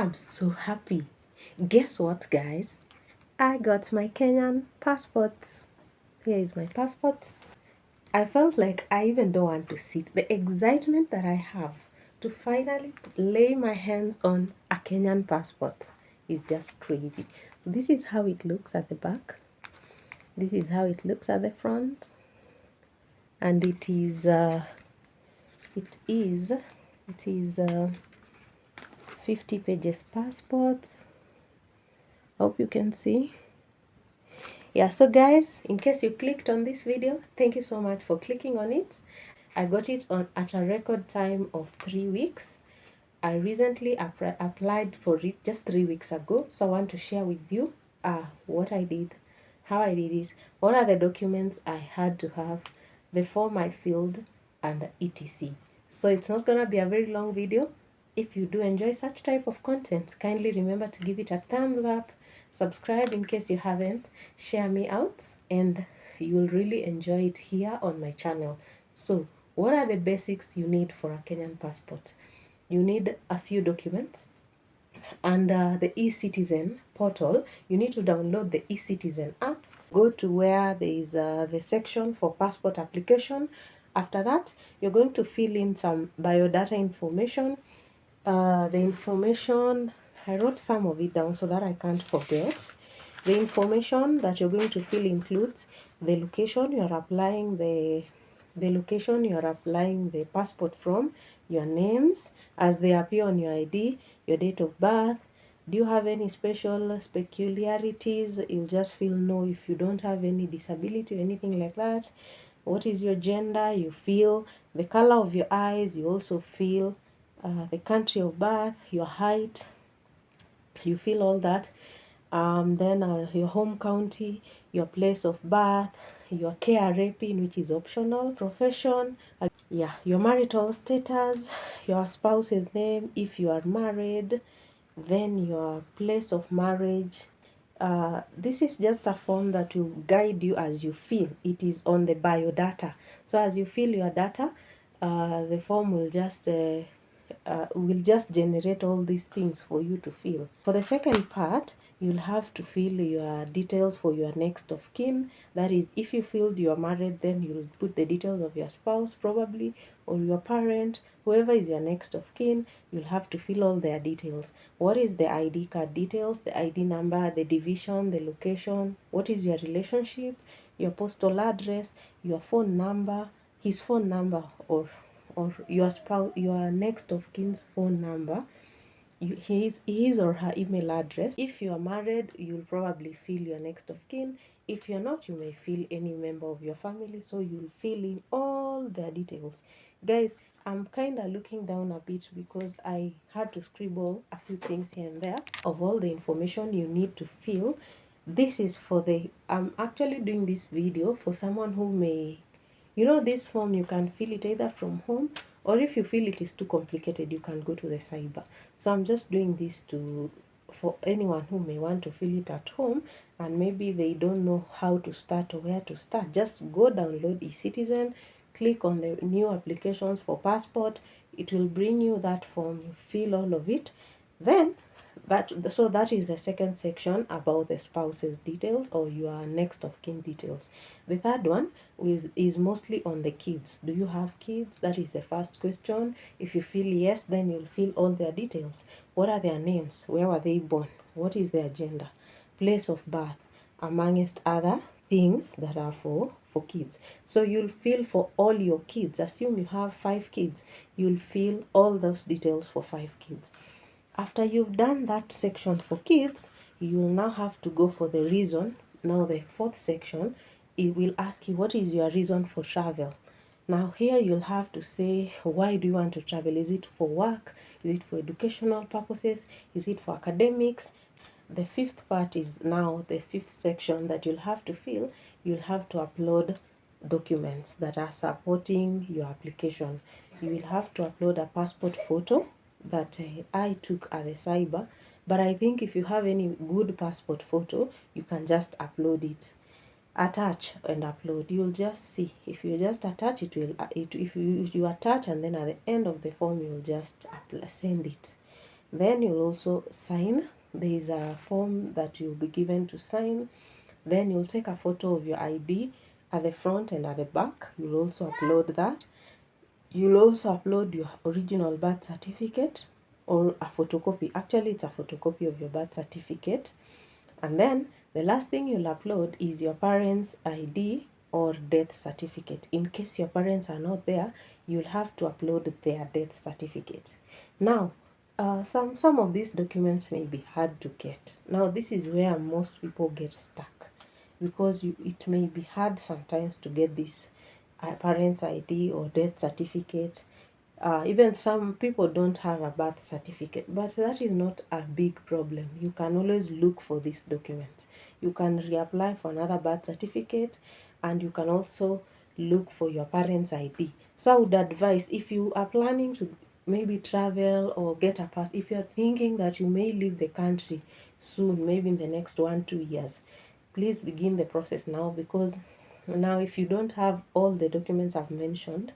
I'm so happy. Guess what, guys? I got my Kenyan passport. Here is my passport. I felt like I even don't want to sit. The excitement that I have to finally lay my hands on a Kenyan passport is just crazy. So this is how it looks at the back. This is how it looks at the front. And it is 50 pages passports. Hope you can see. Yeah, so guys, in case you clicked on this video, thank you so much for clicking on it. I got it on at a record time of 3 weeks. I recently applied for it just 3 weeks ago, so I want to share with you what I did, how I did it, what are the documents I had to have, the form I filled, and etc. So it's not gonna be a very long video. If you do enjoy such type of content, kindly remember to give it a thumbs up, subscribe in case you haven't, share me out, and you'll really enjoy it here on my channel. So what are the basics you need for a Kenyan passport? You need a few documents, and the e-citizen portal, you need to download the e-citizen app. Go to where there is the section for passport application. After that, you're going to fill in some biodata information. The information, I wrote some of it down so that I can't forget. The information that you're going to fill includes the location you're applying the passport from, your names as they appear on your ID, your date of birth. Do you have any special peculiarities? You'll just fill no if you don't have any disability or anything like that. What is your gender? You fill the color of your eyes. You also fill the country of birth, your height. You fill all that. Then your home county, your place of birth, your KRA pin, which is optional, profession, yeah, your marital status, your spouse's name if you are married, then your place of marriage. This is just a form that will guide you as you fill. It is on the biodata. So as you fill your data, the form will just generate all these things for you to fill. For the second part, you'll have to fill your details for your next of kin. That is, if you filled you are married, then you'll put the details of your spouse probably, or your parent, whoever is your next of kin. You'll have to fill all their details. What is the ID card details, the ID number, the division, the location, what is your relationship, your postal address, your phone number, his phone number, or your spouse, your next of kin's phone number, his or her email address. If you are married, you'll probably fill your next of kin. If you're not, you may fill any member of your family. So you'll fill in all their details. Guys, I'm kind of looking down a bit because I had to scribble a few things here and there of all the information you need to fill. This is for I'm actually doing this video for someone who may, this form you can fill it either from home, or if you feel it is too complicated, you can go to the cyber. So I'm just doing this for anyone who may want to fill it at home and maybe they don't know how to start or where to start. Just go download eCitizen, click on the new applications for passport. It will bring you that form. You fill all of it. Then that is the second section about the spouse's details or your next of kin details. The third one is mostly on the kids. Do you have kids? That is the first question. If you feel yes, then you'll fill all their details. What are their names? Where were they born? What is their gender? Place of birth, amongst other things that are for kids. So you'll fill for all your kids. Assume you have 5 kids. You'll fill all those details for 5 kids. After you've done that section for kids, you'll now have to go for the reason. Now the fourth section, it will ask you what is your reason for travel. Now here you'll have to say, why do you want to travel? Is it for work? Is it for educational purposes? Is it for academics? The fifth part is now the fifth section that you'll have to fill. You'll have to upload documents that are supporting your application. You will have to upload a passport photo that I took at the cyber, but I think if you have any good passport photo, you can just upload it. Attach and upload. You'll just see. If you just attach it, if you attach and then at the end of the form you'll just send it. Then you'll also sign. There is a form that you'll be given to sign. Then you'll take a photo of your ID at the front and at the back. You'll also upload that. You'll also upload your original birth certificate or a photocopy. Actually, it's a photocopy of your birth certificate. And then the last thing you'll upload is your parents' ID or death certificate. In case your parents are not there, you'll have to upload their death certificate. Now, some of these documents may be hard to get. Now, this is where most people get stuck, because it may be hard sometimes to get this parents' ID or death certificate. Even some people don't have a birth certificate, but that is not a big problem. You can always look for these documents. You can reapply for another birth certificate, and you can also look for your parents' ID. So I would advise, if you are planning to maybe travel or get a pass, if you're thinking that you may leave the country soon, maybe in the next 1-2 years, please begin the process now, because now if you don't have all the documents I've mentioned,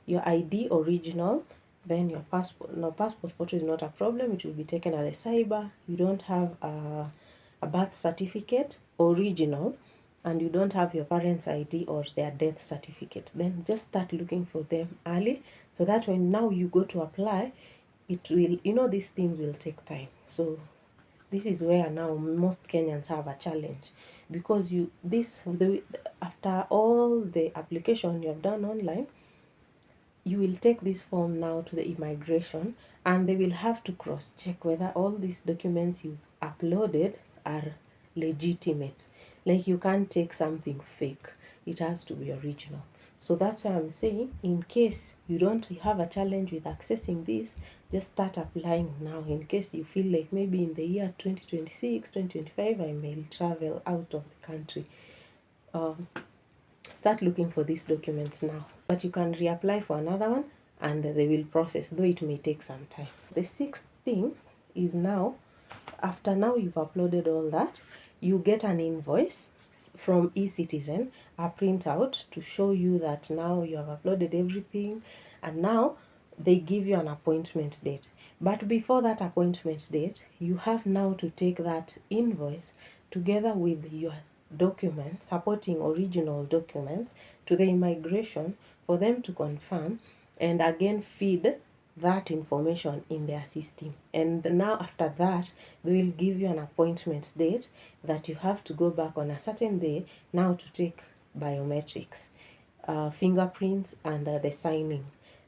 your ID original, then your passport. No, passport photo is not a problem. It will be taken at the cyber. You don't have a birth certificate original, and you don't have your parents' ID or their death certificate, then just start looking for them early, so that when now you go to apply, it will, these things will take time. So this is where now most Kenyans have a challenge, because after all the application you have done online, you will take this form now to the immigration, and they will have to cross check whether all these documents you've uploaded are legitimate. Like, you can't take something fake, it has to be original. So that's why I'm saying, in case you don't have a challenge with accessing this, just start applying now, in case you feel like maybe in the year 2026, 2025, I may travel out of the country. Start looking for these documents now. But you can reapply for another one, and they will process, though it may take some time. The sixth thing is, now, after now you've uploaded all that, you get an invoice from eCitizen, a printout to show you that now you have uploaded everything, and now they give you an appointment date. But before that appointment date, you have now to take that invoice together with your documents, supporting original documents, to the immigration for them to confirm, and again feed that information in their system. And now after that, they will give you an appointment date that you have to go back on a certain day now to take biometrics, fingerprints, and the signing.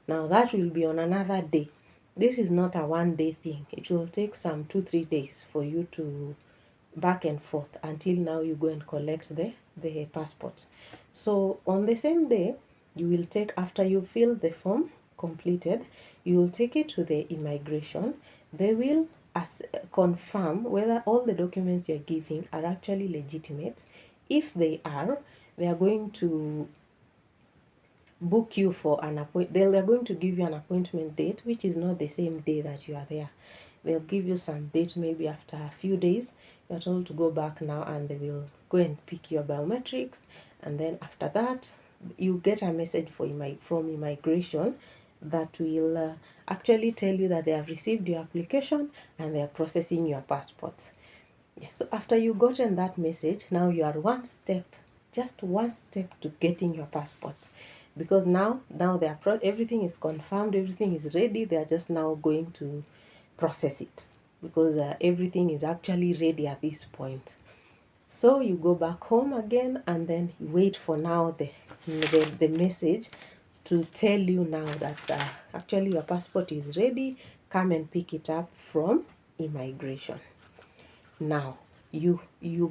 Now that will be on another day. This is not a one-day thing. It will take some 2-3 days for you to back and forth until now you go and collect the passport. So on the same day, you will take, after you fill the form completed, you will take it to the immigration. They will confirm whether all the documents you're giving are actually legitimate. If they are going to book you for an appointment. They are going to give you an appointment date, which is not the same day that you are there. They'll give you some date, maybe after a few days. You're told to go back now, and they will go and pick your biometrics. And then after that, you get a message from immigration that will actually tell you that they have received your application and they are processing your passport. So after you've gotten that message, now you are just one step to getting your passport, because now everything is confirmed, everything is ready. They are just now going to process it, because everything is actually ready at this point. So you go back home again, and then you wait for now the message to tell you now that actually your passport is ready. Come and pick it up from immigration. Now you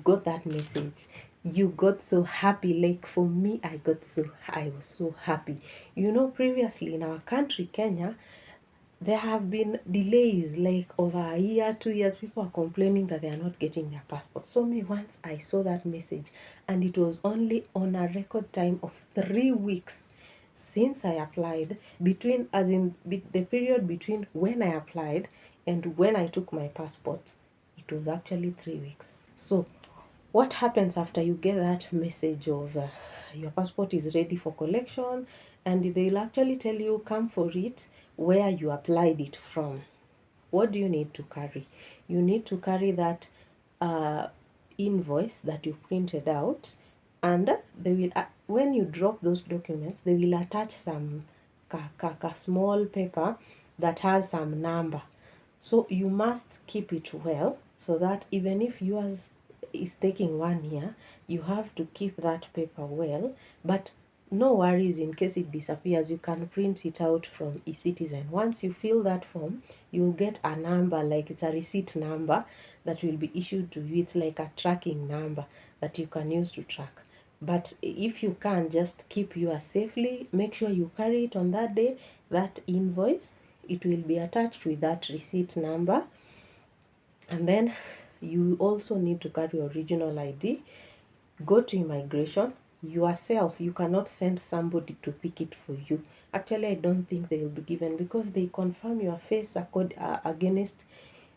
got that message, you got so happy. Like, for me, I was so happy. Previously in our country, Kenya, there have been delays, like over a year, 2 years. People are complaining that they are not getting their passport. So me, once I saw that message, and it was only on a record time of 3 weeks since I applied, the period between when I applied and when I took my passport, it was actually 3 weeks. So what happens after you get that message of your passport is ready for collection, and they'll actually tell you, come for it where you applied it from. what do you need to carry? You need to carry that invoice that you printed out, and they will when you drop those documents, they will attach some small paper that has some number. So you must keep it well, so that even if yours is taking 1 year, you have to keep that paper well. But no worries, in case it disappears, you can print it out from eCitizen. Once you fill that form, you'll get a number, like it's a receipt number that will be issued to you. It's like a tracking number that you can use to track. But if you can, just keep yours safely. Make sure you carry it on that day, that invoice. It will be attached with that receipt number. And then you also need to carry original ID. Go to immigration yourself. You cannot send somebody to pick it for you. Actually, I don't think they will be given, because they confirm your face against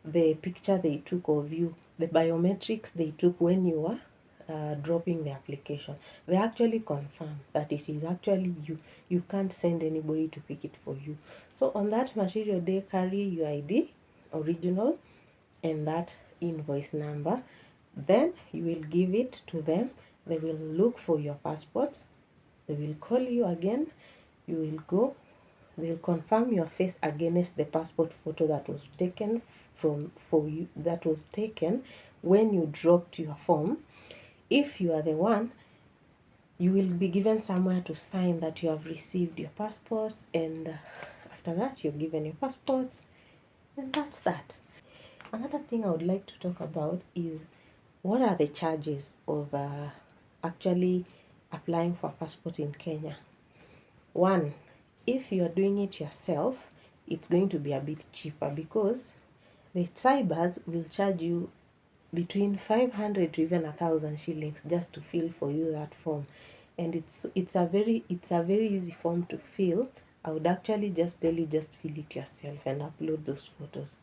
the picture they took of you, the biometrics they took when you were dropping the application. They actually confirm that it is actually you. You can't send anybody to pick it for you. So on that material day, carry your ID, original, and that invoice number. Then you will give it to them. They will look for your passport. They will call you again. You will go. They'll confirm your face against the passport photo that was taken that was taken when you dropped your form. If you are the one, you will be given somewhere to sign that you have received your passport, and after that you're given your passport, and that's that. Another thing I would like to talk about is, what are the charges of actually applying for a passport in Kenya? One, if you are doing it yourself, it's going to be a bit cheaper, because the cybers will charge you between 500 to even 1,000 shillings just to fill for you that form. And it's a very easy form to fill. I would actually just tell you, just fill it yourself and upload those photos.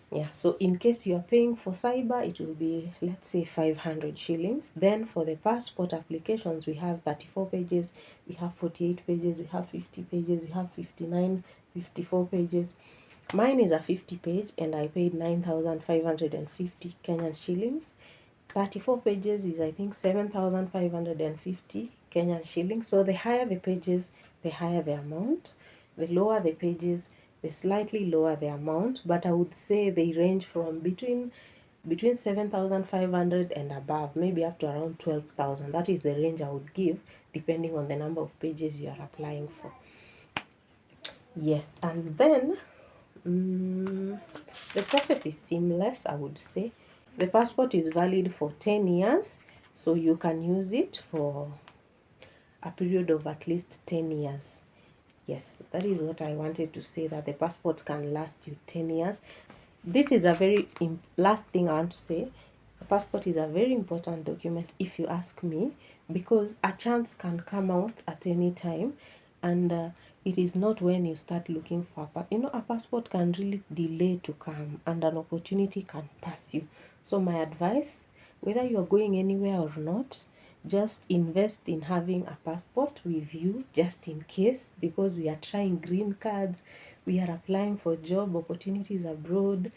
Yeah, so in case you are paying for cyber, it will be, let's say, 500 shillings. Then for the passport applications, we have 34 pages, we have 48 pages, we have 50 pages, we have 59, 54 pages. Mine is a 50 page, and I paid 9,550 Kenyan shillings. 34 pages is, I think, 7,550 Kenyan shillings. So the higher the pages, the higher the amount. The lower the pages, the slightly lower the amount. But I would say they range from between 7,500 and above, maybe up to around 12,000. That is the range I would give, depending on the number of pages you are applying for. Yes, and then the process is seamless, I would say. The passport is valid for 10 years, so you can use it for a period of at least 10 years. Yes, that is what I wanted to say, that the passport can last you 10 years. This is a very last thing I want to say. The passport is a very important document, if you ask me, because a chance can come out at any time, and it is not when you start looking for a passport can really delay to come, and an opportunity can pass you. So my advice, whether you are going anywhere or not, just invest in having a passport with you, just in case, because we are trying green cards, we are applying for job opportunities abroad,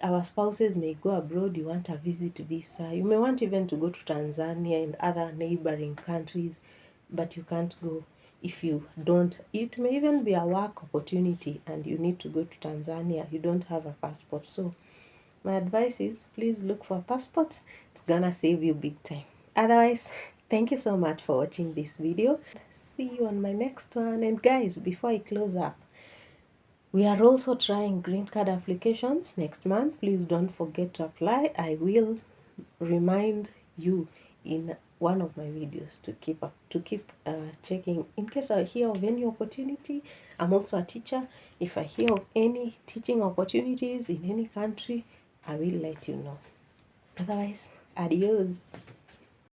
our spouses may go abroad, you want a visit visa, you may want even to go to Tanzania and other neighboring countries, but you can't go if you don't. It may even be a work opportunity and you need to go to Tanzania, you don't have a passport. So my advice is, please look for a passport. It's gonna save you big time. Otherwise, thank you so much for watching this video. See you on my next one. And guys, before I close up, we are also trying green card applications next month. Please don't forget to apply. I will remind you in one of my videos to keep checking. In case I hear of any opportunity, I'm also a teacher. If I hear of any teaching opportunities in any country, I will let you know. Otherwise, adios.